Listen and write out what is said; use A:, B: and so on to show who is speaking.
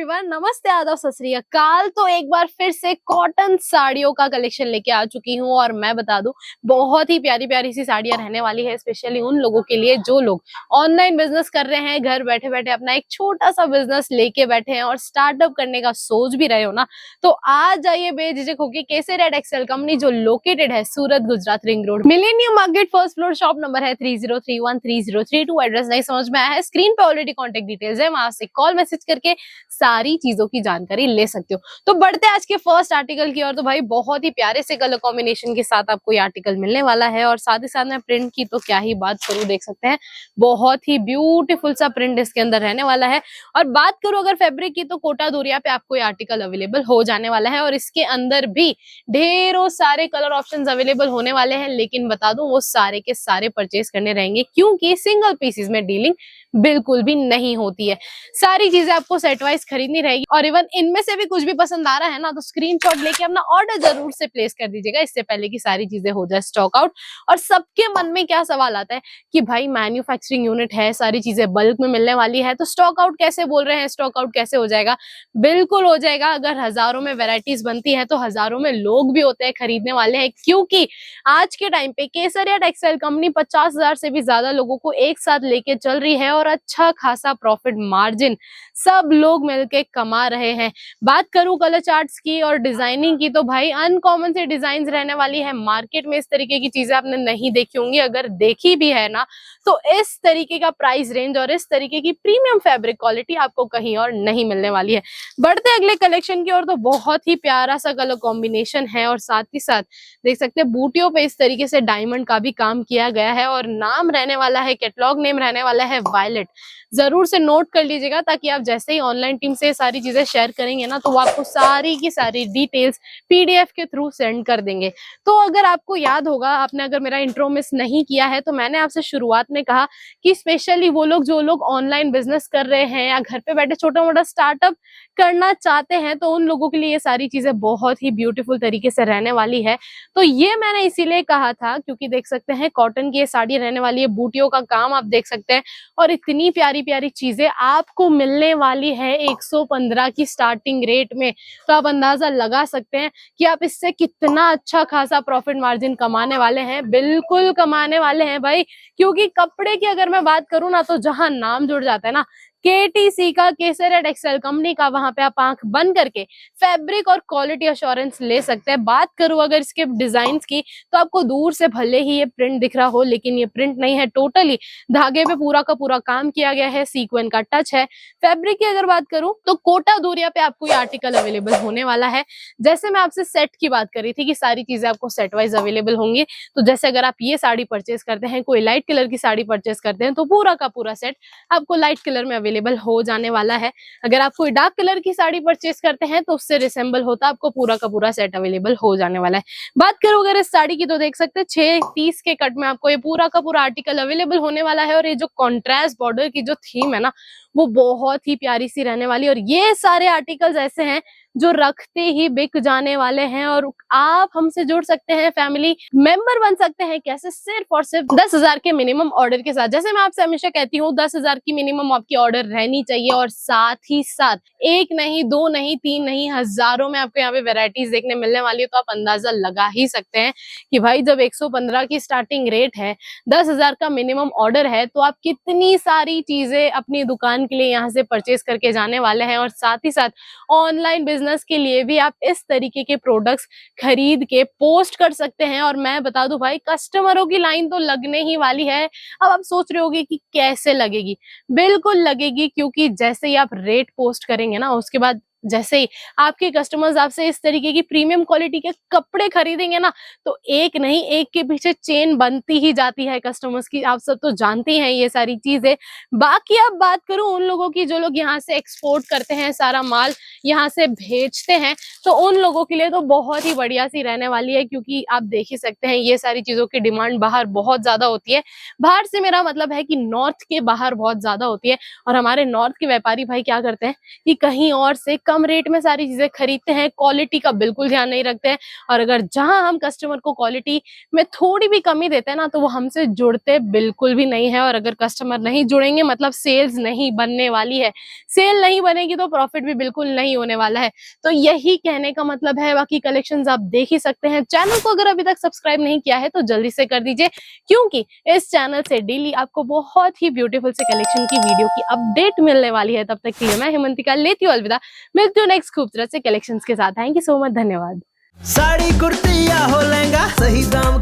A: Everyone, नमस्ते, आदाब, सत श्री अकाल। तो एक बार फिर से कॉटन साड़ियों का कलेक्शन लेके आ चुकी हूँ और मैं बता दूं बहुत ही प्यारी प्यारी सी साड़ियां रहने वाली है, स्पेशली उन लोगों के लिए जो लोग ऑनलाइन बिजनेस कर रहे हैं, घर बैठे बैठे अपना एक छोटा सा बिजनेस लेके बैठे हैं और स्टार्टअप करने का सोच भी रहे हो ना, तो आज जाइए बेझिझक होके केसरिया टेक्सटाइल कंपनी जो लोकेटेड है Surat Gujarat ring road, millennium market, first floor, shop number है 30313032। एड्रेस नहीं समझ में आया है, स्क्रीन पे ऑलरेडी कॉन्टेक्ट डिटेल्स है, वहां से कॉल मैसेज करके सारी चीजों की जानकारी ले सकते हो। तो बढ़ते हैं आज के फर्स्ट आर्टिकल की ओर। तो भाई बहुत ही प्यारे से कलर कॉम्बिनेशन के साथ आपको ये आर्टिकल मिलने वाला है और साथ ही साथ में प्रिंट की तो क्या ही बात करूं, देख सकते हैं बहुत ही ब्यूटीफुल सा प्रिंट इसके अंदर रहने वाला है। और बात करूं अगर फैब्रिक की, तो कोटा दोरिया पे आपको ये आर्टिकल अवेलेबल हो जाने वाला है और इसके अंदर भी ढेरों सारे कलर ऑप्शंस अवेलेबल होने वाले हैं, लेकिन बता दूं वो सारे के सारे परचेज करने रहेंगे क्योंकि सिंगल पीसेस में डीलिंग बिल्कुल भी नहीं होती है। सारी चीजें आपको सेट वाइज खरीदनी रहेगी और इवन इनमें से भी कुछ भी पसंद आ रहा है ना, तो स्क्रीनशॉट लेके अपना ऑर्डर जरूर से प्लेस कर दीजिएगा, इससे पहले कि सारी चीजें हो जाए स्टॉक आउट। और सबके मन में क्या सवाल आता है कि भाई मैन्युफैक्चरिंग यूनिट है, सारी चीजें बल्क में मिलने वाली है, तो स्टॉक आउट कैसे बोल रहे हैं, स्टॉक आउट कैसे हो जाएगा? बिल्कुल हो जाएगा। अगर हजारों में वेराइटीज बनती है तो हजारों में लोग भी होते हैं खरीदने वाले हैं, क्योंकि आज के टाइम पे केसरिया टेक्सटाइल कंपनी 50,000 से भी ज्यादा लोगों को एक साथ लेके चल रही है और अच्छा खासा प्रॉफिट मार्जिन सब लोग मिलके कमा रहे हैं। बात करूं कलर चार्ट्स की और डिजाइनिंग की, तो भाई अनकॉमन से डिजाइन रहने वाली है। मार्केट में इस तरीके की चीजें आपने नहीं देखी होंगी, अगर देखी भी है ना तो इस तरीके का प्राइस रेंज और इस तरीके की प्रीमियम फैब्रिक क्वालिटी आपको कहीं और नहीं मिलने वाली है। बढ़ते अगले कलेक्शन की ओर, तो बहुत ही प्यारा सा कलर कॉम्बिनेशन है और साथ ही साथ देख सकते हैं बूटियों पे इस तरीके से डायमंड का भी काम किया गया है और नाम रहने वाला है, कैटलॉग नेम रहने वाला है वायलेट। जरूर से नोट कर लीजिएगा ताकि आप जैसे ही ऑनलाइन टीम से सारी चीजें शेयर करेंगे ना, तो वो आपको सारी की सारी डिटेल्स पीडीएफ के थ्रू सेंड कर देंगे। तो अगर आपको याद होगा, आपने अगर मेरा इंट्रो मिस नहीं किया है, तो मैंने आपसे शुरुआत में कहा कि स्पेशली वो लोग जो लोग ऑनलाइन बिजनेस कर रहे हैं या घर पे बैठे छोटा मोटा स्टार्टअप करना चाहते हैं, तो उन लोगों के लिए ये सारी चीजें बहुत ही ब्यूटीफुल तरीके से रहने वाली है। तो ये मैंने इसीलिए कहा था क्योंकि देख सकते हैं कॉटन की ये साड़ी रहने वाली है, बूटियों का काम आप देख सकते हैं और इतनी प्यारी प्यारी चीजें आपको मिलने वाली है 115 की स्टार्टिंग रेट में। तो आप अंदाजा लगा सकते हैं कि आप इससे कितना अच्छा खासा प्रॉफिट मार्जिन कमाने वाले हैं। बिल्कुल कमाने वाले हैं भाई, क्योंकि कपड़े की अगर मैं बात करूं ना, तो जहां नाम जुड़ जाता है ना केटीसी का, केसरिया टेक्सटाइल कंपनी का, वहां पे आप आंख बंद करके फैब्रिक और क्वालिटी अश्योरेंस ले सकते हैं। बात करूं अगर इसके डिजाइन की, तो आपको दूर से भले ही ये प्रिंट दिख रहा हो, लेकिन ये प्रिंट नहीं है, टोटली धागे पे पूरा का पूरा काम किया गया है, सीक्वेंस का टच है। फैब्रिक की अगर बात करूं तो कोटा दोरिया पे आपको ये आर्टिकल अवेलेबल होने वाला है। जैसे मैं आपसे सेट की बात कर रही थी कि सारी चीजें आपको सेट वाइज अवेलेबल होंगी, तो जैसे अगर आप ये साड़ी परचेज करते हैं, कोई लाइट कलर की साड़ी परचेज करते हैं, तो पूरा का पूरा सेट आपको लाइट कलर में अवेलेबल हो जाने वाला है। अगर आप कोई डार्क कलर की साड़ी परचेज करते हैं तो उससे रिसेंबल होता आपको पूरा का पूरा सेट अवेलेबल हो जाने वाला है। बात करूं अगर इस साड़ी की, तो देख सकते हैं 6 के कट में आपको ये पूरा का पूरा आर्टिकल अवेलेबल होने वाला है और ये जो कॉन्ट्रास्ट बॉर्डर की जो थीम है ना, वो बहुत ही प्यारी सी रहने वाली है। और ये सारे आर्टिकल्स ऐसे हैं जो रखते ही बिक जाने वाले हैं और आप हमसे जुड़ सकते हैं, फैमिली मेंबर बन सकते हैं। कैसे? सिर्फ और सिर्फ 10,000 के मिनिमम ऑर्डर के साथ। जैसे मैं आपसे हमेशा कहती हूँ 10,000 की मिनिमम आपकी ऑर्डर रहनी चाहिए और साथ ही साथ एक नहीं, दो नहीं, तीन नहीं, हजारों में आपको यहाँ पे वेराइटीज देखने मिलने वाली है। तो आप अंदाजा लगा ही सकते हैं कि भाई जब 115 की स्टार्टिंग रेट है, 10,000 का मिनिमम ऑर्डर है, तो आप कितनी सारी चीजें अपनी दुकान के लिए यहाँ से परचेज करके जाने वाले हैं। और साथ ही साथ ऑनलाइन बिजनेस के लिए भी आप इस तरीके के प्रोडक्ट्स खरीद के पोस्ट कर सकते हैं। और मैं बता दूं भाई, कस्टमरों की लाइन तो लगने ही वाली है। अब आप सोच रहे होगे कि कैसे लगेगी? बिल्कुल लगेगी, क्योंकि जैसे ही आप रेट पोस्ट करेंगे ना, उसके बाद जैसे ही आपके कस्टमर्स आपसे इस तरीके की प्रीमियम क्वालिटी के कपड़े खरीदेंगे ना, तो एक नहीं, एक के पीछे चेन बनती ही जाती है कस्टमर्स की। आप सब तो जानते हैं ये सारी चीजें। बाकी अब बात करूं उन लोगों की जो लोग यहाँ से एक्सपोर्ट करते हैं, सारा माल यहाँ से भेजते हैं, तो उन लोगों के लिए तो बहुत ही बढ़िया सी रहने वाली है, क्योंकि आप देख ही सकते हैं ये सारी चीजों की डिमांड बाहर बहुत ज्यादा होती है। बाहर से मेरा मतलब है कि नॉर्थ के बाहर बहुत ज्यादा होती है। और हमारे नॉर्थ के व्यापारी भाई क्या करते हैं कि कहीं और से कम रेट में सारी चीजें खरीदते हैं, क्वालिटी का बिल्कुल ध्यान नहीं रखते हैं। और अगर जहां हम कस्टमर को क्वालिटी में थोड़ी भी कमी देते हैं ना, तो वो हमसे जुड़ते बिल्कुल भी नहीं है। और अगर कस्टमर नहीं जुड़ेंगे मतलब सेल्स नहीं बनने वाली है, सेल नहीं बनेगी तो प्रॉफिट भी बिल्कुल नहीं होने वाला है। तो यही कहने का मतलब है। बाकी कलेक्शंस आप देख ही सकते हैं। चैनल को अगर अभी तक सब्सक्राइब नहीं किया है तो जल्दी से कर दीजिए, क्योंकि इस चैनल से डेली आपको बहुत ही ब्यूटीफुल से कलेक्शन की वीडियो की अपडेट मिलने वाली है। तब तक के लिए मैं हेमंतिका लेती हूँ अलविदा। मिलती हूँ नेक्स्ट खूबसूरत से कलेक्शंस के साथ। थैंक यू सो मच, धन्यवाद।
B: साड़ी कुर्ती या हो लहंगा, सही दाम